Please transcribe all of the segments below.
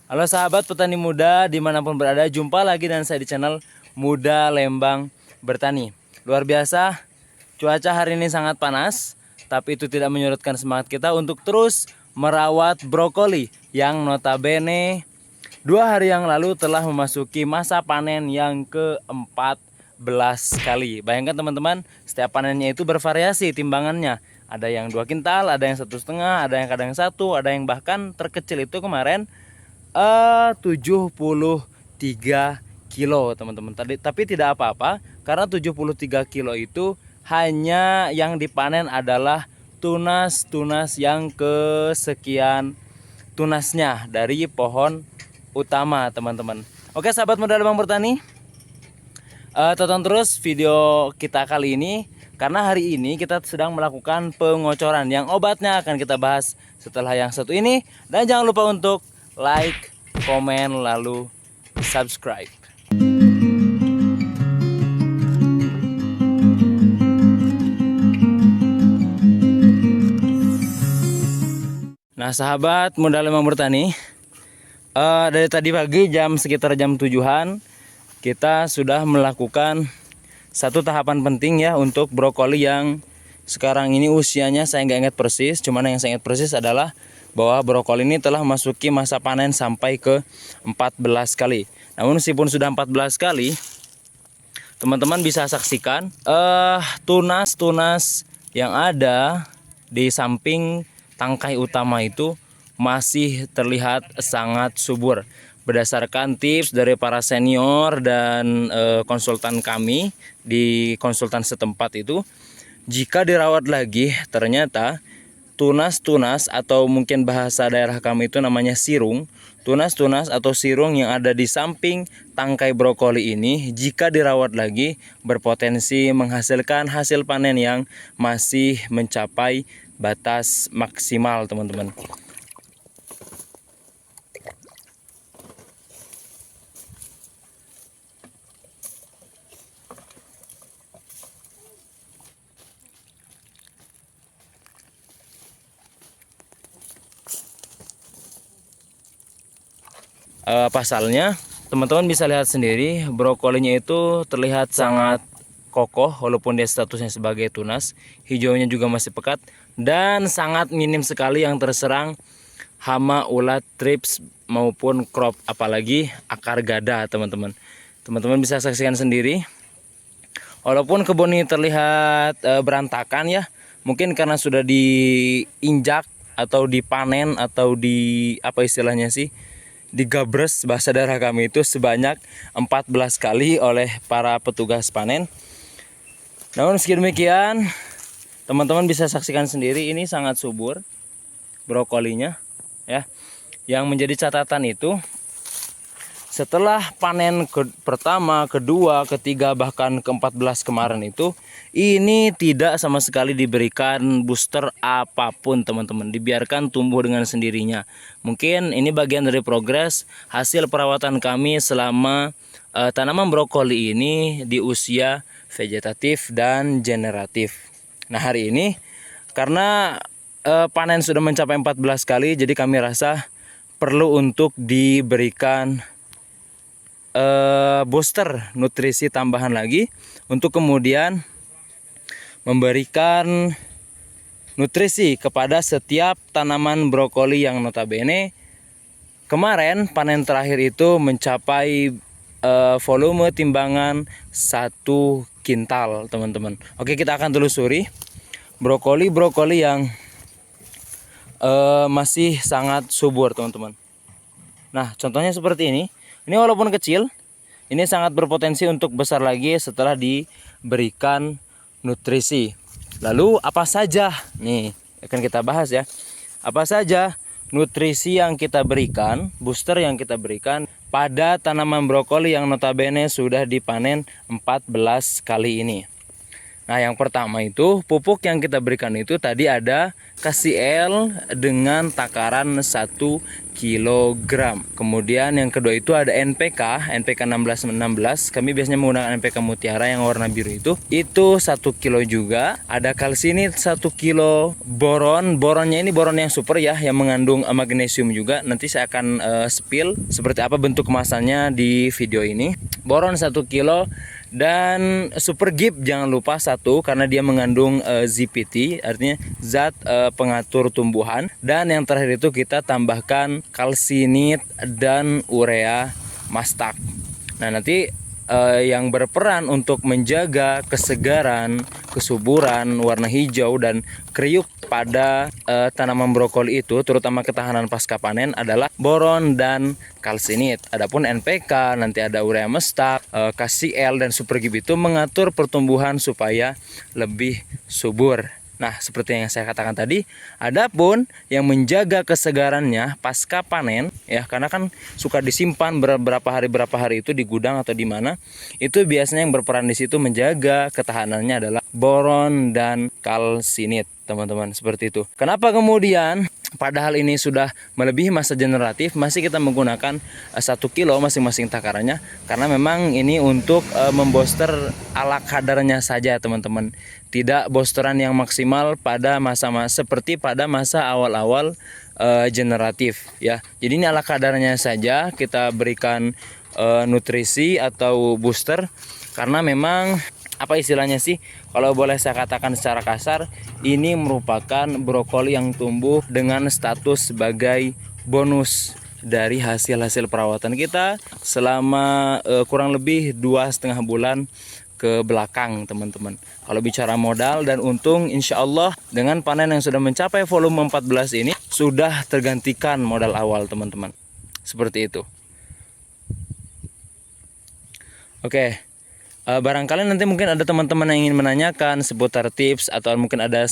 Halo sahabat petani muda dimanapun berada, jumpa lagi dengan saya di channel Muda Lembang Bertani. Luar biasa, cuaca hari ini sangat panas, tapi itu tidak menyurutkan semangat kita untuk terus merawat brokoli yang notabene 2 hari yang lalu telah memasuki masa panen yang ke-14 kali. Bayangkan teman-teman, setiap panennya itu bervariasi timbangannya. Ada yang 2 kintal, ada yang 1,5, ada yang kadang 1, ada yang bahkan terkecil itu kemarin 73 kilo teman-teman. Tapi tidak apa-apa, karena 73 kilo itu hanya yang dipanen adalah tunas-tunas yang kesekian tunasnya dari pohon utama teman-teman. Oke sahabat muda Lembang Bertani, tonton terus video kita kali ini, karena hari ini kita sedang melakukan pengocoran yang obatnya akan kita bahas setelah yang satu ini. Dan jangan lupa untuk like, komen, lalu subscribe. Nah sahabat muda Lembang Bertani, dari tadi pagi sekitar jam 7-an kita sudah melakukan satu tahapan penting ya untuk brokoli yang sekarang ini usianya saya nggak ingat persis. Cuman yang saya ingat persis adalah bahwa brokoli ini telah memasuki masa panen sampai ke 14 kali. Namun meskipun sudah 14 kali, teman-teman bisa saksikan tunas-tunas yang ada di samping tangkai utama itu masih terlihat sangat subur. Berdasarkan tips dari para senior dan konsultan kami di konsultan setempat itu, jika dirawat lagi ternyata tunas-tunas atau mungkin bahasa daerah kami itu namanya sirung, tunas-tunas atau sirung yang ada di samping tangkai brokoli ini jika dirawat lagi berpotensi menghasilkan hasil panen yang masih mencapai batas maksimal teman-teman. Pasalnya teman-teman bisa lihat sendiri, brokolinya itu terlihat sangat kokoh walaupun dia statusnya sebagai tunas. Hijaunya juga masih pekat dan sangat minim sekali yang terserang hama, ulat, trips maupun crop, apalagi akar gada teman-teman. Teman-teman bisa saksikan sendiri, walaupun kebun ini terlihat berantakan ya, mungkin karena sudah diinjak atau dipanen atau di apa istilahnya sih, digabres bahasa daerah kami itu sebanyak 14 kali oleh para petugas panen. Namun meski demikian, teman-teman bisa saksikan sendiri ini sangat subur brokolinya ya. Yang menjadi catatan itu, setelah panen pertama, kedua, ketiga, bahkan ke-14 kemarin itu, ini tidak sama sekali diberikan booster apapun teman-teman. Dibiarkan tumbuh dengan sendirinya. Mungkin ini bagian dari progres hasil perawatan kami selama tanaman brokoli ini di usia vegetatif dan generatif. Nah hari ini karena panen sudah mencapai 14 kali, jadi kami rasa perlu untuk diberikan booster nutrisi tambahan lagi untuk kemudian memberikan nutrisi kepada setiap tanaman brokoli yang notabene kemarin panen terakhir itu mencapai volume timbangan 1 kintal teman-teman. Oke, kita akan telusuri brokoli yang masih sangat subur teman-teman. Nah contohnya seperti ini. Ini walaupun kecil, ini sangat berpotensi untuk besar lagi setelah diberikan nutrisi. Lalu apa saja? Nih akan kita bahas ya. Apa saja nutrisi yang kita berikan, booster yang kita berikan pada tanaman brokoli yang notabene sudah dipanen 14 kali ini. Nah, yang pertama itu pupuk yang kita berikan itu tadi ada KCL dengan takaran 1 kilogram. Kemudian yang kedua itu ada NPK 1616. Kami biasanya menggunakan NPK Mutiara yang warna biru itu 1 kilo juga. Ada kalsinit 1 kilo, boronnya ini boron yang super ya, yang mengandung magnesium juga. Nanti saya akan spill seperti apa bentuk kemasannya di video ini. Boron 1 kilo. Dan super gip jangan lupa 1 karena dia mengandung ZPT, artinya zat pengatur tumbuhan. Dan yang terakhir itu kita tambahkan kalsinit dan urea mastak. Nah, nanti yang berperan untuk menjaga kesegaran, kesuburan, warna hijau dan kriuk pada tanaman brokoli itu, terutama ketahanan pasca panen, adalah boron dan kalsinit. Adapun NPK nanti ada urea mestak, KCL dan super gib itu mengatur pertumbuhan supaya lebih subur. Nah, seperti yang saya katakan tadi, adapun yang menjaga kesegarannya pasca panen ya, karena kan suka disimpan berapa hari itu di gudang atau di mana, itu biasanya yang berperan di situ menjaga ketahanannya adalah boron dan kalsinit, teman-teman, seperti itu. Kenapa kemudian padahal ini sudah melebihi masa generatif masih kita menggunakan 1 kilo masing-masing takarannya? Karena memang ini untuk membooster ala kadarnya saja, teman-teman. Tidak boosteran yang maksimal pada masa-masa seperti pada masa awal-awal generatif ya. Jadi ini ala kadarnya saja kita berikan nutrisi atau booster, karena memang apa istilahnya sih, kalau boleh saya katakan secara kasar, ini merupakan brokoli yang tumbuh dengan status sebagai bonus dari hasil-hasil perawatan kita selama kurang lebih 2,5 bulan ke belakang, teman-teman. Kalau bicara modal dan untung, insya Allah dengan panen yang sudah mencapai volume 14 ini sudah tergantikan modal awal, teman-teman. Seperti itu. Oke. Barangkali nanti mungkin ada teman-teman yang ingin menanyakan seputar tips, atau mungkin ada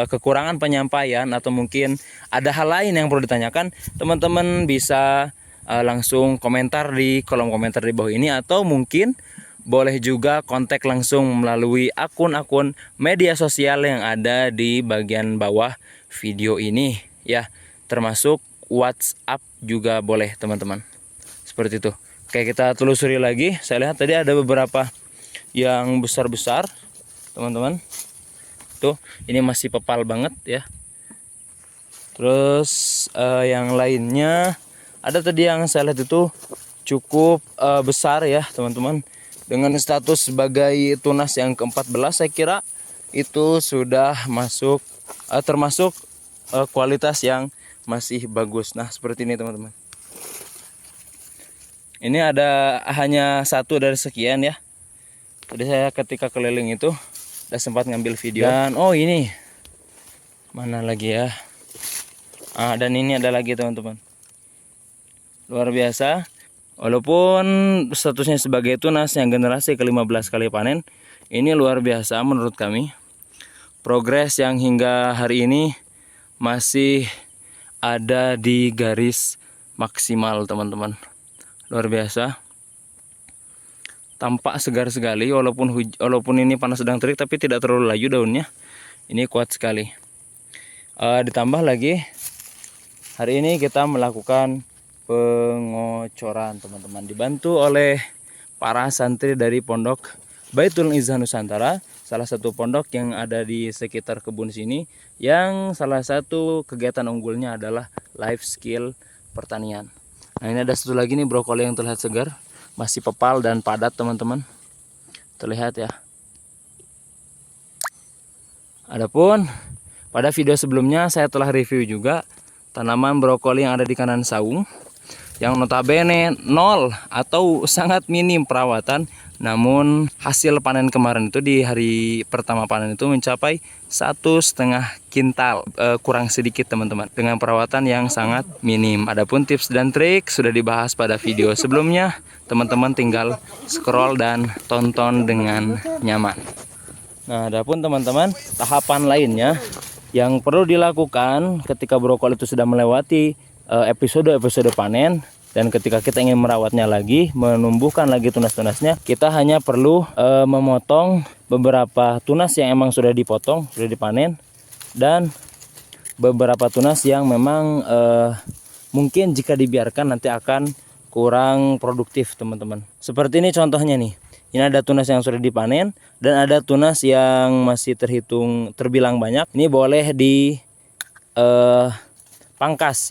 kekurangan penyampaian, atau mungkin ada hal lain yang perlu ditanyakan, teman-teman bisa langsung komentar di kolom komentar di bawah ini, atau mungkin boleh juga kontak langsung melalui akun-akun media sosial yang ada di bagian bawah video ini ya, termasuk WhatsApp juga boleh, teman-teman. Seperti itu. Oke, kita telusuri lagi. Saya lihat tadi ada beberapa yang besar-besar, teman-teman. Tuh, ini masih pepal banget ya. Terus yang lainnya ada tadi yang saya lihat itu cukup besar ya, teman-teman. Dengan status sebagai tunas yang ke-14, saya kira itu sudah masuk termasuk kualitas yang masih bagus. Nah, seperti ini, teman-teman. Ini ada hanya 1 dari sekian ya. Tadi saya ketika keliling itu udah sempat ngambil video. Dan oh, ini mana lagi ya? Dan ini ada lagi, teman-teman. Luar biasa. Walaupun statusnya sebagai tunas yang generasi ke-15 kali panen, ini luar biasa menurut kami. Progres yang hingga hari ini masih ada di garis maksimal, teman-teman. Luar biasa. Tampak segar sekali walaupun ini panas sedang terik, tapi tidak terlalu layu daunnya. Ini kuat sekali. Ditambah lagi hari ini kita melakukan pengocoran, teman-teman, dibantu oleh para santri dari Pondok Baitul Izzah Nusantara, salah satu pondok yang ada di sekitar kebun sini, yang salah satu kegiatan unggulnya adalah life skill pertanian. Nah, ini ada satu lagi nih brokoli yang terlihat segar, masih pepal dan padat, teman-teman. Terlihat ya. Adapun pada video sebelumnya saya telah review juga tanaman brokoli yang ada di kanan saung, yang notabene nol atau sangat minim perawatan, namun hasil panen kemarin itu di hari pertama panen itu mencapai 1,5 kintal, kurang sedikit, teman-teman, dengan perawatan yang sangat minim. Adapun tips dan trik sudah dibahas pada video sebelumnya, teman-teman tinggal scroll dan tonton dengan nyaman. Nah, adapun teman-teman tahapan lainnya yang perlu dilakukan ketika brokoli itu sudah melewati episode panen, Dan ketika kita ingin merawatnya lagi, menumbuhkan lagi tunas-tunasnya, kita hanya perlu memotong beberapa tunas yang emang sudah dipotong, sudah dipanen, dan beberapa tunas yang memang mungkin jika dibiarkan nanti akan kurang produktif teman-teman. Seperti ini contohnya nih. Ini ada tunas yang sudah dipanen dan ada tunas yang masih terbilang banyak. Ini boleh dipangkas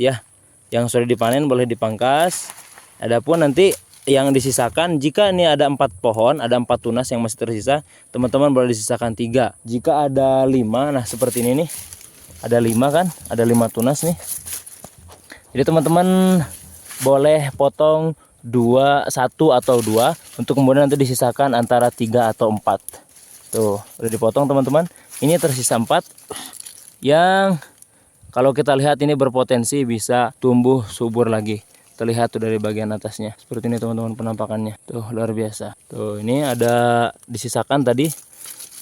ya. Yang sudah dipanen boleh dipangkas. Adapun nanti yang disisakan, jika ini ada 4 pohon, ada 4 tunas yang masih tersisa, teman-teman boleh disisakan 3. Jika ada 5, nah seperti ini nih. Ada 5 kan? Ada 5 tunas nih. Jadi teman-teman boleh potong 1 atau 2 untuk kemudian nanti disisakan antara 3 atau 4. Tuh, udah dipotong teman-teman. Ini tersisa 4 yang kalau kita lihat ini berpotensi bisa tumbuh subur lagi. Terlihat tuh dari bagian atasnya. Seperti ini teman-teman penampakannya. Tuh, luar biasa. Tuh, ini ada disisakan tadi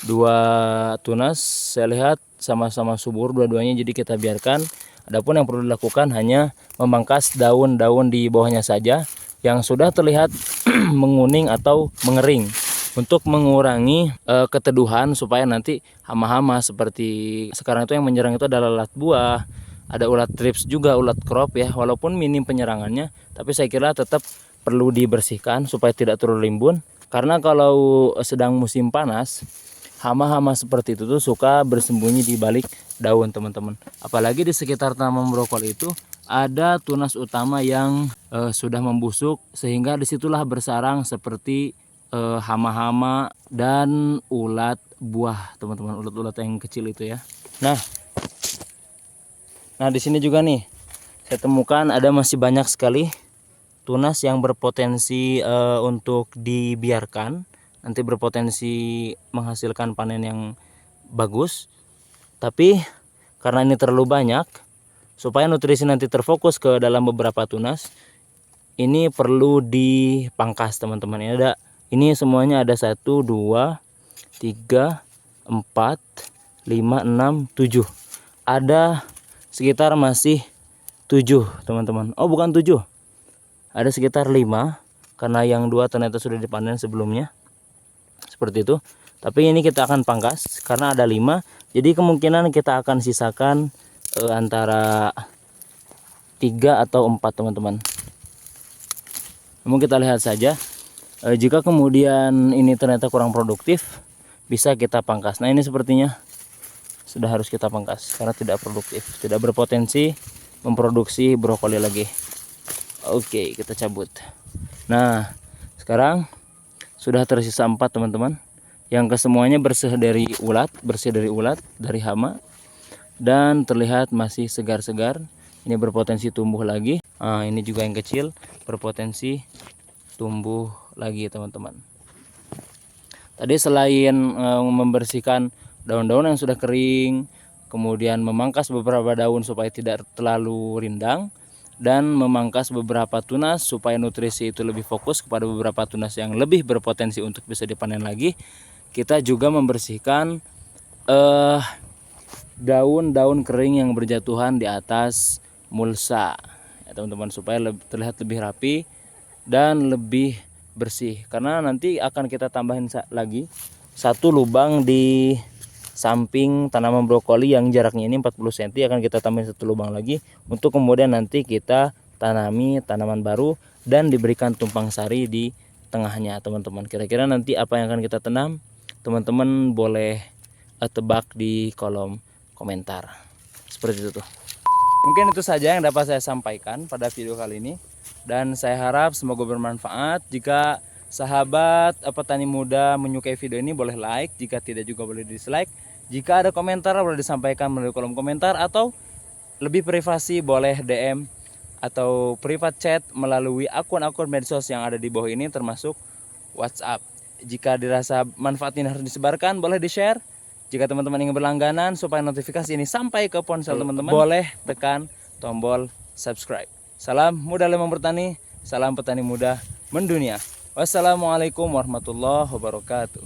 2 tunas. Saya lihat sama-sama subur dua-duanya, jadi kita biarkan. Adapun yang perlu dilakukan hanya memangkas daun-daun di bawahnya saja yang sudah terlihat menguning atau mengering untuk mengurangi keteduhan supaya nanti hama-hama seperti sekarang itu yang menyerang itu adalah lalat buah, ada ulat trips juga, ulat crop ya, walaupun minim penyerangannya tapi saya kira tetap perlu dibersihkan supaya tidak terlalu rimbun, karena kalau sedang musim panas hama-hama seperti itu tuh suka bersembunyi di balik daun teman-teman. Apalagi di sekitar tanaman brokoli itu ada tunas utama yang sudah membusuk, sehingga disitulah bersarang seperti hama-hama dan ulat buah teman-teman, ulat-ulat yang kecil itu ya. Nah di sini juga nih saya temukan ada masih banyak sekali tunas yang berpotensi untuk dibiarkan, nanti berpotensi menghasilkan panen yang bagus, tapi karena ini terlalu banyak, supaya nutrisi nanti terfokus ke dalam beberapa tunas, ini perlu dipangkas teman-teman. Ini semuanya ada 1, 2, 3, 4, 5, 6, 7. Ada sekitar masih 7 teman-teman. Oh bukan 7, ada sekitar 5 karena yang 2 ternyata sudah dipanen sebelumnya. Seperti itu. Tapi ini kita akan pangkas karena ada 5. Jadi kemungkinan kita akan sisakan antara 3 atau 4 teman-teman. Namun kita lihat saja, jika kemudian ini ternyata kurang produktif, bisa kita pangkas. Nah ini sepertinya sudah harus kita pangkas karena tidak produktif, tidak berpotensi memproduksi brokoli lagi. Oke, kita cabut. Nah sekarang sudah tersisa 4 teman-teman, yang kesemuanya bersih dari ulat, dari hama, dan terlihat masih segar-segar. Ini berpotensi tumbuh lagi. Ini juga yang kecil berpotensi tumbuh lagi teman-teman. Tadi selain membersihkan daun-daun yang sudah kering, kemudian memangkas beberapa daun supaya tidak terlalu rindang, dan memangkas beberapa tunas supaya nutrisi itu lebih fokus kepada beberapa tunas yang lebih berpotensi untuk bisa dipanen lagi, kita juga membersihkan daun-daun kering yang berjatuhan di atas mulsa ya teman-teman, supaya terlihat lebih rapi dan lebih bersih. Karena nanti akan kita tambahin lagi 1 lubang di samping tanaman brokoli yang jaraknya ini 40 cm, akan kita tambahin 1 lubang lagi untuk kemudian nanti kita tanami tanaman baru dan diberikan tumpang sari di tengahnya teman-teman. Kira-kira nanti apa yang akan kita tanam, teman-teman boleh tebak di kolom komentar. Seperti itu tuh. Mungkin itu saja yang dapat saya sampaikan pada video kali ini, dan saya harap semoga bermanfaat. Jika sahabat petani muda menyukai video ini boleh like, jika tidak juga boleh dislike. Jika ada komentar boleh disampaikan melalui kolom komentar, atau lebih privasi boleh DM atau private chat melalui akun-akun medsos yang ada di bawah ini termasuk WhatsApp. Jika dirasa manfaat ini harus disebarkan, boleh di-share. Jika teman-teman ingin berlangganan supaya notifikasi ini sampai ke ponsel teman-teman, boleh tekan tombol subscribe. Salam muda lemang bertani, salam petani muda mendunia. Wassalamualaikum warahmatullahi wabarakatuh.